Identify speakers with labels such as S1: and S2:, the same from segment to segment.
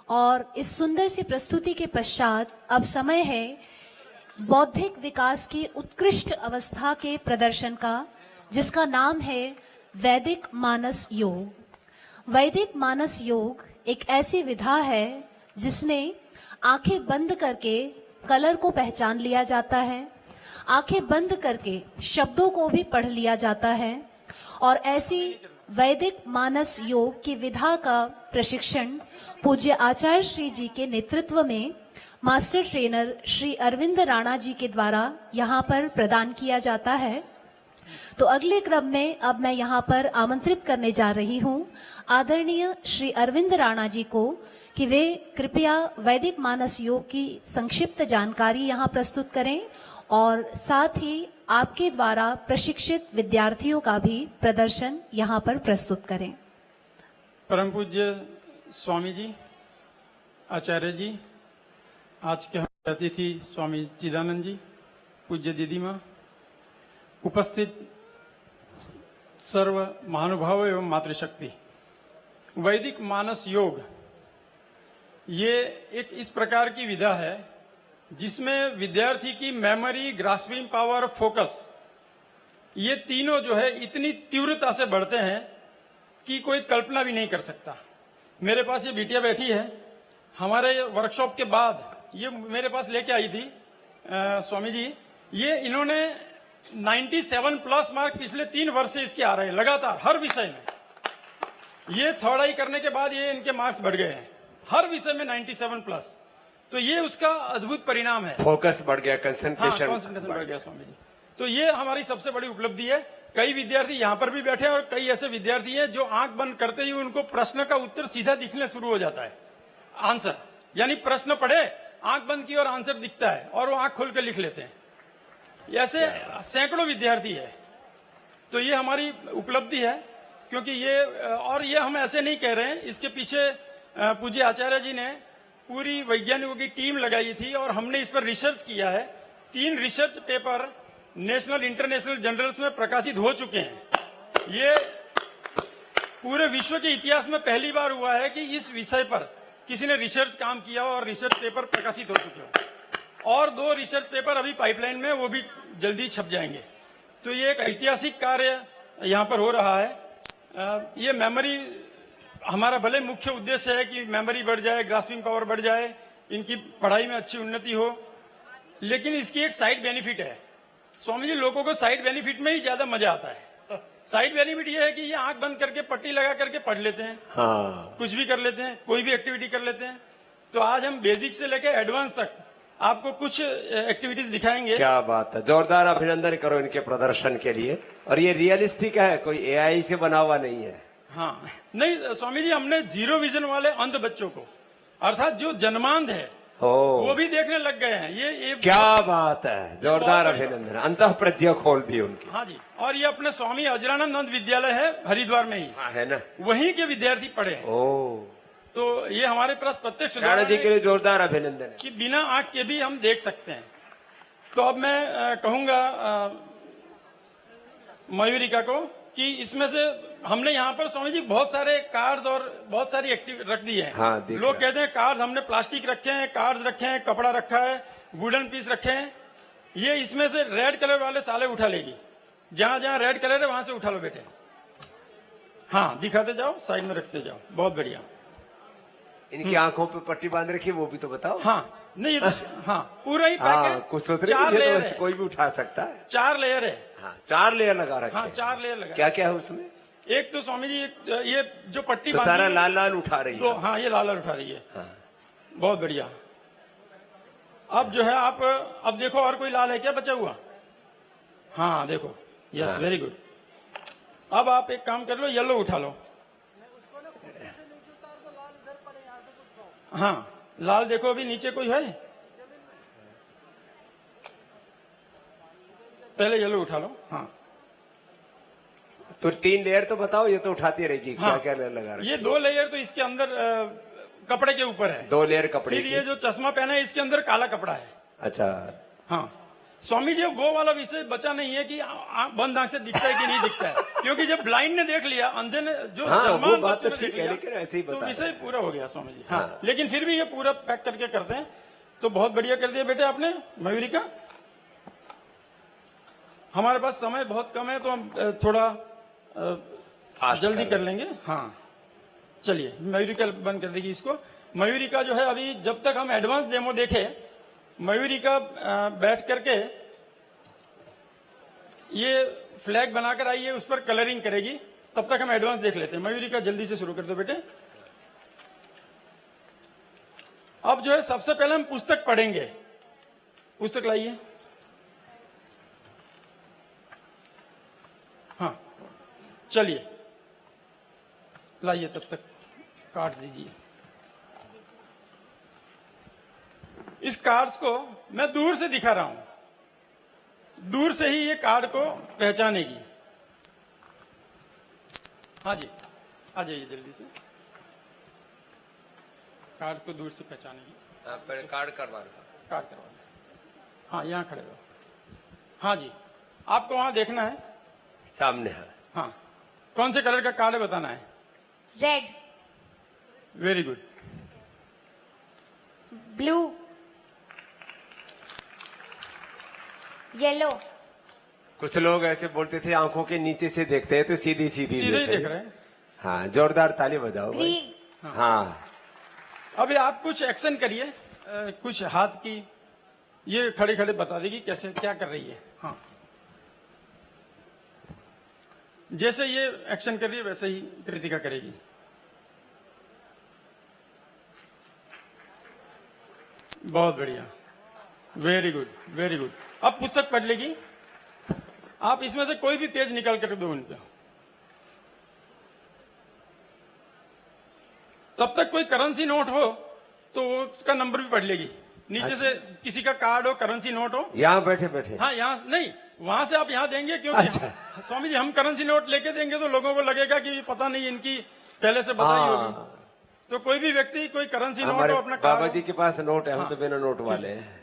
S1: और इस सुंदर सी प्रस्तुति के पश्चात अब समय है बौद्धिक विकास की उत्कृष्ट अवस्था के प्रदर्शन का, जिसका नाम है वैदिक मानस योग। वैदिक मानस योग एक ऐसी विधा है जिसमें आंखें बंद करके कलर को पहचान लिया जाता है, आंखें बंद करके शब्दों को भी पढ़ लिया जाता है। और ऐसी वैदिक मानस योग की विधा का प्रशिक्षण पूज्य आचार्य श्री जी के नेतृत्व में मास्टर ट्रेनर श्री अरविंद राणा जी के द्वारा यहाँ पर प्रदान किया जाता है। तो अगले क्रम में अब मैं यहाँ पर आमंत्रित करने जा रही हूँ आदरणीय श्री अरविंद राणा जी को कि वे कृपया वैदिक मानस योग की संक्षिप्त जानकारी यहाँ प्रस्तुत करें और साथ ही आपके द्वारा प्रशिक्षित विद्यार्थियों का भी प्रदर्शन यहाँ पर प्रस्तुत करें।
S2: परम पूज्य स्वामी जी, आचार्य जी, आज के हमारे अतिथि स्वामी चिदानंद जी, पूज्य दीदी माँ, उपस्थित सर्व महानुभाव एवं मातृशक्ति। वैदिक मानस योग ये एक इस प्रकार की विधा है जिसमें विद्यार्थी की मेमोरी, ग्रास्पिंग पावर, फोकस, ये तीनों जो है इतनी तीव्रता से बढ़ते हैं कि कोई कल्पना भी नहीं कर सकता। मेरे पास ये बिटिया बैठी है, हमारे वर्कशॉप के बाद ये मेरे पास लेके आई थी स्वामी जी। ये इन्होंने 97 प्लस मार्क पिछले 3 वर्ष से इसके आ रहे हैं लगातार हर विषय में। ये थर्ड आई करने के बाद ये इनके मार्क्स बढ़ गए हैं हर विषय में 97 प्लस। तो ये उसका अद्भुत परिणाम है।
S3: फोकस बढ़ गया, कंसंट्रेशन
S2: बढ़ गया स्वामी जी। तो ये हमारी सबसे बड़ी उपलब्धि है। कई विद्यार्थी यहाँ पर भी बैठे हैं और कई ऐसे विद्यार्थी हैं जो आंख बंद करते ही उनको प्रश्न का उत्तर सीधा दिखने शुरू हो जाता है। आंसर यानी प्रश्न पढ़े, आंख बंद की और आंसर दिखता है और वो आंख खोल कर लिख लेते हैं। ऐसे सैकड़ों विद्यार्थी है। तो ये हमारी उपलब्धि है क्योंकि ये हम ऐसे नहीं कह रहे हैं। इसके पीछे पूज्य आचार्य जी ने पूरी वैज्ञानिकों की टीम लगाई थी और हमने इस पर रिसर्च किया है। 3 research paper national international journals में प्रकाशित हो चुके हैं। ये पूरे विश्व के इतिहास में पहली बार हुआ है कि इस विषय पर किसी ने रिसर्च काम किया और रिसर्च पेपर प्रकाशित हो चुके हो। और 2 रिसर्च पेपर अभी पाइपलाइन में, वो भी जल्दी छप जाएंगे। तो ये एक ऐतिहासिक कार्य यहाँ पर हो रहा है। ये मेमोरी हमारा भले मुख्य उद्देश्य है कि मेमोरी बढ़ जाए, ग्रास्पिंग पावर बढ़ जाए, इनकी पढ़ाई में अच्छी उन्नति हो, लेकिन इसकी एक साइड बेनिफिट है स्वामी जी। लोगों को साइड बेनिफिट में ही ज्यादा मजा आता है। साइड बेनिफिट ये है कि ये आंख बंद करके पट्टी लगा करके पढ़ लेते हैं।
S3: हाँ।
S2: कुछ भी कर लेते हैं, कोई भी एक्टिविटी कर लेते हैं। तो आज हम बेसिक से लेकर एडवांस तक आपको कुछ एक्टिविटीज दिखाएंगे।
S3: क्या बात है, जोरदार अभिनंदन करो इनके प्रदर्शन के लिए। और ये रियलिस्टिक है, कोई एआई से बना हुआ नहीं है।
S2: हाँ, नहीं स्वामी जी, हमने 0 विजन वाले अंध बच्चों को, अर्थात जो जन्मांध है, वो भी देखने लग गए हैं। ये
S3: क्या बात है, जोरदार अभिनंदन। अंतः प्रज्ञा खोल दी उनकी।
S2: हाँ जी। और ये अपने स्वामी अजरानंद विद्यालय है हरिद्वार में ही।
S3: हाँ, है ना,
S2: वहीं के विद्यार्थी पढ़े हैं।
S3: ओ,
S2: तो ये हमारे पास प्रत्यक्ष
S3: राणा जी के लिए जोरदार अभिनंदन है
S2: कि बिना आंख के भी हम देख सकते हैं। तो अब मैं कहूंगा मयूरिका को कि इसमें से हमने यहाँ पर स्वामी जी बहुत सारे कार्ड्स और बहुत सारी एक्टिव रख दी है।
S3: हाँ,
S2: लोग कहते हैं कार्ड्स, हमने प्लास्टिक रखे हैं, कार्ड्स रखे हैं, कपड़ा रखा है, वुडन पीस रखे हैं। ये इसमें से रेड कलर वाले साले उठा लेगी। जहां जहां रेड कलर है वहां से उठा लो बेटे। हाँ, दिखाते जाओ, साइड में रखते जाओ। बहुत बढ़िया।
S3: इनकी आंखों पे पट्टी बांध रखी, वो भी तो बताओ।
S2: हाँ, नहीं ये तो हाँ पूरा ही
S3: हाँ, कुछ सोच रहे
S2: 4 लेयर है।
S3: कोई भी उठा सकता है।
S2: 4 लेयर है।
S3: हाँ, 4 लेयर लगा रखे।
S2: हाँ, 4 लेयर लगा।
S3: क्या क्या है उसमें?
S2: एक तो स्वामी जी ये जो पट्टी
S3: तो सारा लाल लाल उठा रही है।
S2: तो हाँ, ये लाल लाल उठा रही है।
S3: हाँ।
S2: बहुत बढ़िया। अब जो है आप अब देखो और कोई लाल है क्या बचा हुआ? हाँ देखो, यस, वेरी गुड। अब आप एक काम कर लो, येलो उठा लो। हाँ, लाल देखो, अभी नीचे कोई है? पहले येलो उठा लो। हाँ,
S3: तो 3 लेयर तो बताओ, ये तो उठाती रहेगी।
S2: हाँ,
S3: क्या क्या लेयर लगा रखी?
S2: ये 2 लेयर तो इसके अंदर कपड़े के ऊपर है।
S3: 2 लेयर कपड़े
S2: फिर ये जो चश्मा पहना है इसके अंदर काला कपड़ा है।
S3: अच्छा।
S2: हाँ, स्वामी जी वो वाला विषय बचा नहीं है कि बंद आंख से दिखता है कि नहीं दिखता है, क्योंकि जब ब्लाइंड ने देख लिया, अंधे ने जो
S3: हाँ,
S2: जन्मान
S3: वो बात
S2: बच्चों
S3: तो
S2: ने
S3: ठीक
S2: देख
S3: है,
S2: लिया,
S3: लेकिन ऐसे ही
S2: तो
S3: बता
S2: विषय पूरा हो गया स्वामी जी। हाँ,
S3: हाँ।
S2: लेकिन फिर भी ये पूरा पैक करके करते हैं, तो बहुत बढ़िया कर दिया बेटे आपने मयूरी का। हमारे पास समय बहुत कम है, तो हम थोड़ा
S3: फास्ट
S2: जल्दी
S3: कर
S2: कर लेंगे। हाँ चलिए, मयूरी का बंद कर देगी इसको। मयूरी का जो है अभी जब तक हम एडवांस डेमो देखे, मयूरी का बैठ करके ये फ्लैग बनाकर आई है, उस पर कलरिंग करेगी, तब तक हम एडवांस देख लेते हैं। मयूरी का जल्दी से शुरू कर दो बेटे। अब जो है सबसे पहले हम पुस्तक पढ़ेंगे। पुस्तक लाइए। हाँ चलिए लाइए, तब तक काट दीजिए। इस कार्ड्स को मैं दूर से दिखा रहा हूं, दूर से ही ये कार्ड को पहचानेगी। हाँ जी, आ जाइए जल्दी से। कार्ड को दूर से पहचानेगी।
S3: पहले कार्ड करवा लो।
S2: कार्ड करवा दो। हाँ यहाँ खड़े रहो। हाँ जी, आपको वहां देखना है,
S3: सामने है।
S2: हाँ कौन से कलर का कार्ड है बताना है।
S4: Red,
S2: very good.
S4: Blue, yellow,
S3: कुछ लोग ऐसे बोलते थे आंखों के नीचे से देखते हैं तो सीधी सीधी
S2: सीधे ही देख रहे हैं।
S3: हाँ, जोरदार ताली बजाओ भाई।
S4: ग्रीन,
S3: हाँ,
S2: अभी आप कुछ एक्शन करिए, कुछ हाथ की, ये खड़े खड़े बता देगी कैसे क्या कर रही है। हाँ जैसे ये एक्शन कर रही है वैसे ही कृतिका करेगी। बहुत बढ़िया, वेरी गुड वेरी गुड। अब पुस्तक पढ़ लेगी। आप इसमें से कोई भी पेज निकाल कर दो उनको। तब तक कोई करेंसी नोट हो तो वो उसका नंबर भी पढ़ लेगी। नीचे से किसी का कार्ड हो, करेंसी नोट हो।
S3: यहाँ बैठे बैठे।
S2: हाँ यहाँ नहीं, वहां से आप यहाँ देंगे, क्योंकि
S3: अच्छा।
S2: स्वामी जी हम करेंसी नोट लेके देंगे तो लोगों को लगेगा कि पता नहीं इनकी पहले से बताई
S3: हाँ।
S2: होगी। तो कोई भी व्यक्ति कोई करेंसी नोट
S3: हमारे
S2: हो अपना
S3: बाबा
S2: कार्ड
S3: जी के पास नोट है, हम तो बिना नोट वाले हैं।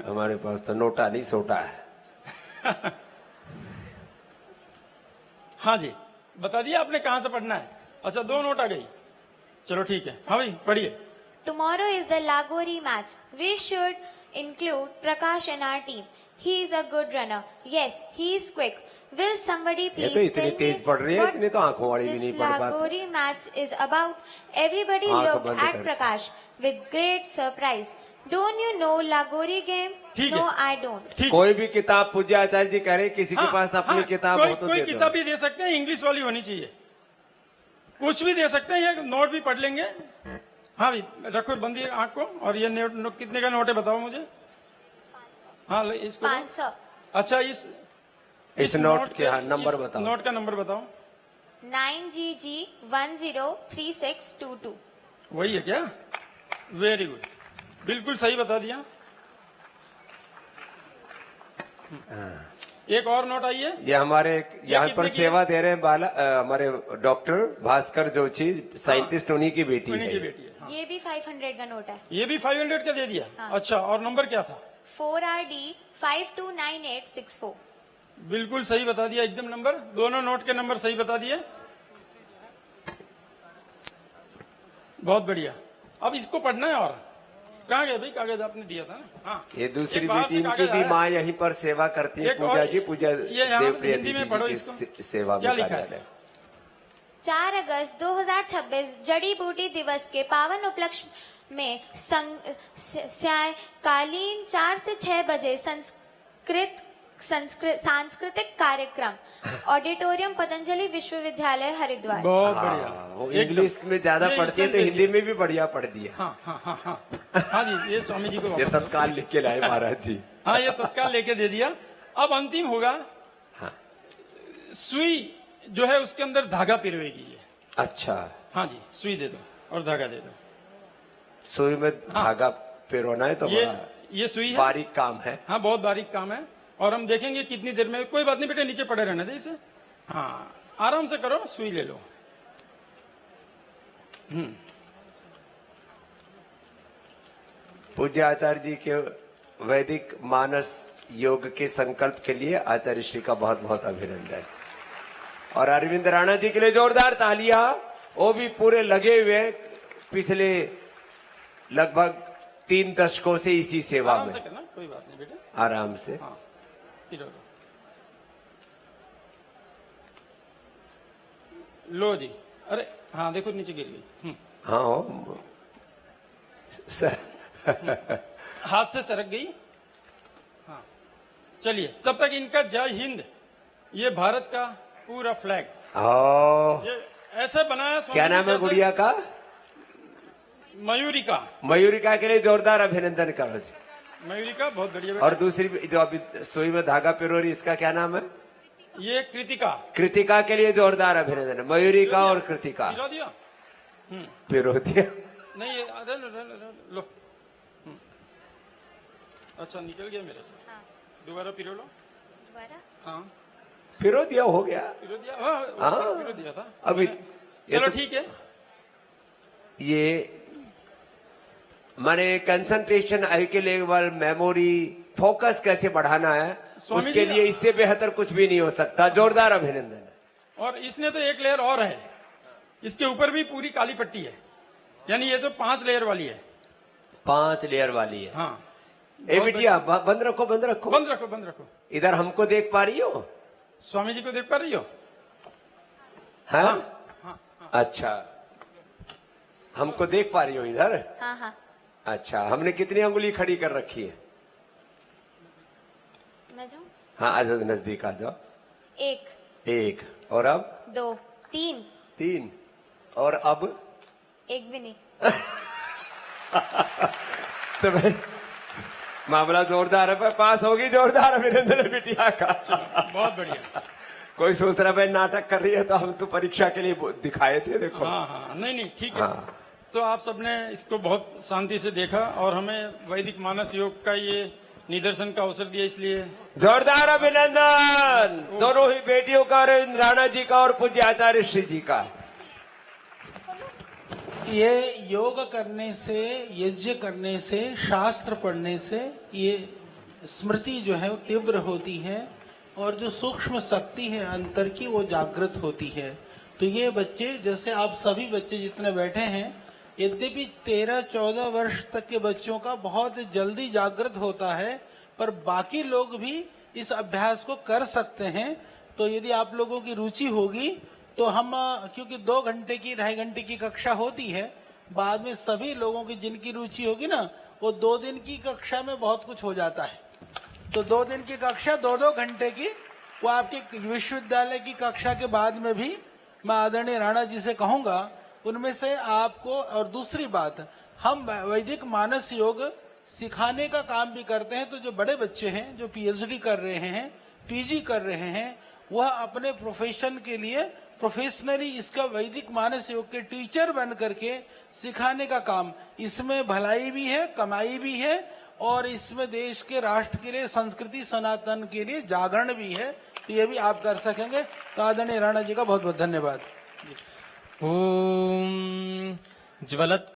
S3: हमारे पास तो नोटा नहीं सोटा है।
S2: हाँ जी, बता दिया आपने कहां से पढ़ना है। अच्छा 2 नोट आ गई, चलो ठीक है। हाँ भाई पढ़िए।
S4: tomorrow is the Lagori match. We should include Prakash in our team. He is a good runner. Yes, he is quick. Will somebody
S3: ये
S4: please
S3: तो इतनी
S4: tell
S3: तेज
S4: me
S3: पढ़ रही है,
S4: what
S3: इतनी तो आंखों वाली भी
S4: this
S3: नहीं पढ़ पाती।
S4: Lagori match is about? Everybody
S3: आंख
S4: looked
S3: बंद
S4: at
S3: कर।
S4: Prakash with great surprise. Don't you know Lagori game?
S2: ठीक
S4: No,
S2: है।
S4: I don't.
S2: ठीक।
S3: कोई भी किताब पूज्य आचार्य जी कह रहे हैं, किसी के
S2: हाँ,
S3: पास अपनी
S2: हाँ,
S3: किताब
S2: कोई,
S3: हो तो
S2: कोई
S3: दे दो।
S2: किताब भी दे सकते हैं, इंग्लिश वाली होनी चाहिए। कुछ भी दे सकते हैं, ये नोट भी पढ़ लेंगे। हाँ भाई रखो, बंदी आंख को। और ये नोट कितने का नोट है बताओ मुझे। हाँ इसको
S4: 500.
S2: अच्छा
S3: इस नोट के हाँ, नंबर
S2: इस
S3: बताओ।
S2: नोट का नंबर बताओ।
S4: 9GG103622.
S2: वही है क्या? वेरी गुड, बिल्कुल सही बता दिया। एक और नोट आई है।
S3: ये हमारे यहाँ
S2: कितने
S3: पर
S2: की
S3: सेवा दे रहे हैं हमारे डॉक्टर भास्कर जोशी, साइंटिस्ट, उन्हीं की बेटी
S2: उन्हीं की
S3: है।
S2: बेटी है। हाँ।
S4: ये भी 500 का नोट है.
S2: ये भी 500 का दे दिया।
S4: हाँ।
S2: अच्छा, और नंबर क्या था?
S4: 4RD 529864.
S2: बिल्कुल सही बता दिया एकदम नंबर। दोनों नोट के नंबर सही बता दिए। बहुत बढ़िया। अब इसको पढ़ना है। और कहाँ गए भाई कागज? आपने दिया था ना। हाँ
S3: ये दूसरी
S2: एक बाहर
S3: बेटी
S2: से
S3: इनकी
S2: कागज
S3: भी
S2: आया।
S3: माँ यहीं पर सेवा करती है,
S2: एक
S3: पूजा
S2: और-
S3: जी, पूजा
S2: ये यहाँ
S3: देवप्रिया
S2: हिंदी में
S3: दीदी
S2: पढ़ो
S3: जी
S2: इसको।
S3: की सेवा
S2: क्या
S3: में
S2: लिखा है?
S3: कार्यालय।
S4: 4 अगस्त 2026 जड़ी बूटी दिवस के पावन उपलक्ष्य में सायकालीन 4 से 6 बजे सांस्कृतिक कार्यक्रम ऑडिटोरियम पतंजलि विश्वविद्यालय हरिद्वार.
S2: बहुत
S3: हाँ,
S2: बढ़िया।
S3: वो
S2: एकदम।
S3: इंग्लिश में ज्यादा
S2: ये
S3: पढ़ती है
S2: instant
S3: तो
S2: दे
S3: हिंदी में भी बढ़िया पढ़ दिया।
S2: हाँ हाँ हाँ हाँ हाँ जी, ये स्वामी जी को
S3: ये
S2: वापस।
S3: तत्काल लिख के लाए महाराज जी।
S2: हाँ ये तत्काल लेके दे दिया। अब अंतिम होगा।
S3: हाँ।
S2: सुई जो है उसके अंदर धागा पिरवेगी ये।
S3: अच्छा,
S2: हाँ जी, सुई दे दो और धागा दे दो।
S3: सुई में धागा पिरोना है तो
S2: ये
S3: बड़ा
S2: ये सुई है।
S3: बारीक काम है।
S2: हाँ बहुत बारीक काम है। और हम देखेंगे कितनी देर में। कोई बात नहीं बेटे, नीचे पड़े रहने दे इसे। हाँ आराम से करो, सुई ले लो।
S3: पूज्य आचार्य जी के वैदिक मानस योग के संकल्प के लिए आचार्य श्री का बहुत बहुत अभिनंदन। और अरविंद राणा जी के लिए जोरदार तालियां। वो भी पूरे लगे हुए पिछले लगभग 3 दशकों से इसी सेवा
S2: आराम
S3: में।
S2: से करना, कोई बात नहीं बेटे,
S3: आराम से।
S2: हाँ फिर हो। लो जी, अरे हाँ देखो नीचे गिर गई।
S3: हाँ हो।
S2: हाथ से सरक गई। हाँ चलिए, तब तक इनका जय हिंद, ये भारत का पूरा फ्लैग
S3: ओ,
S2: ये ऐसे बनाया स्वामी
S3: क्या
S2: जी
S3: नाम है
S2: जैसे
S3: गुड़िया का?
S2: मयूरिका।
S3: मयूरिका के लिए जोरदार अभिनंदन करो जी।
S2: मयूरिका बहुत बढ़िया
S3: और
S2: बेटा।
S3: दूसरी जो अभी सुई में धागा पिरो रही, इसका क्या नाम है?
S2: ये कृतिका।
S3: कृतिका के लिए जोरदार अभिनंदन। मयूरिका और कृतिका
S2: पिरो दिया?
S3: पिरो दिया।
S2: नहीं ये लो। अच्छा निकल गया मेरे से।
S4: हाँ।
S2: दोबारा पिरो लो।
S4: दोबारा?
S2: हाँ
S3: पिरो दिया, हो गया।
S2: पिरो दिया। हाँ
S3: हाँ।
S2: पिरो दिया था
S3: अभी
S2: चलो
S3: तो-
S2: ठीक है।
S3: ये माने कंसंट्रेशन, आई के लेवल, मेमोरी, फोकस कैसे बढ़ाना है,
S2: स्वामी
S3: उसके
S2: जी-
S3: लिए इससे बेहतर कुछ भी नहीं हो सकता। जोरदार अभिनंदन।
S2: और इसने तो एक लेयर और है, इसके ऊपर भी पूरी काली पट्टी है, यानी ये तो 5 लेयर वाली है।
S3: 5 लेयर वाली है।
S2: हाँ
S3: ए बिटिया बंद रखो, बंद रखो।
S2: बंद रखो बंद रखो।
S3: इधर हमको देख पा रही हो?
S2: स्वामी जी को देख पा रही हो?
S3: हाँ? अच्छा, हमको देख पा रही हो इधर?
S4: हाँ हाँ।
S3: अच्छा, हमने कितनी अंगुली खड़ी कर रखी है?
S4: मैं जाऊँ?
S3: हाँ आ जाओ, नजदीक आ जाओ।
S4: 1
S3: 1 और अब
S4: 2 3
S3: 3 और अब
S4: 1 भी नहीं।
S3: तो भाई मामला जोरदार है, पर पास होगी। जोरदार अभिनंदन है बिटिया का।
S2: बहुत बढ़िया।
S3: कोई सोच रहा है भाई नाटक कर रही है, तो हम तो परीक्षा के लिए दिखाए थे, देखो।
S2: हाँ हाँ नहीं नहीं ठीक है।
S3: हाँ।
S2: तो आप सबने इसको बहुत शांति से देखा और हमें वैदिक मानस योग का ये निदर्शन का अवसर दिया, इसलिए
S3: जोरदार अभिनंदन दोनों ही बेटियों का, अरविंद राणा जी का और पूज्य आचार्य श्री जी का।
S5: ये योग करने से, यज्ञ करने से, शास्त्र पढ़ने से ये स्मृति जो है वो तीव्र होती है और जो सूक्ष्म शक्ति है अंतर की वो जागृत होती है। तो ये बच्चे, जैसे आप सभी बच्चे जितने बैठे हैं, यद्यपि 13-14 वर्ष तक के बच्चों का बहुत जल्दी जागृत होता है, पर बाकी लोग भी इस अभ्यास को कर सकते हैं। तो यदि आप लोगों की रुचि होगी तो हम, क्योंकि 2 घंटे की 2.5 घंटे की कक्षा होती है, बाद में सभी लोगों की जिनकी रुचि होगी ना, वो 2 दिन की कक्षा में बहुत कुछ हो जाता है। तो 2 दिन की कक्षा 2-2 घंटे की, वो आपके विश्वविद्यालय की कक्षा के बाद में भी मैं आदरणीय राणा जी से कहूंगा उनमें से आपको। और दूसरी बात, हम वैदिक मानस योग सिखाने का काम भी करते हैं। तो जो बड़े बच्चे हैं जो पीएचडी कर रहे हैं, पीजी कर रहे हैं, वह अपने प्रोफेशन के लिए प्रोफेशनली इसका वैदिक मानस योग के टीचर बन करके सिखाने का काम, इसमें भलाई भी है, कमाई भी है और इसमें देश के, राष्ट्र के लिए, संस्कृति सनातन के लिए जागरण भी है। तो ये भी आप कर सकेंगे। तो आदरणीय राणा जी का बहुत बहुत धन्यवाद।
S6: ओम ज्वलत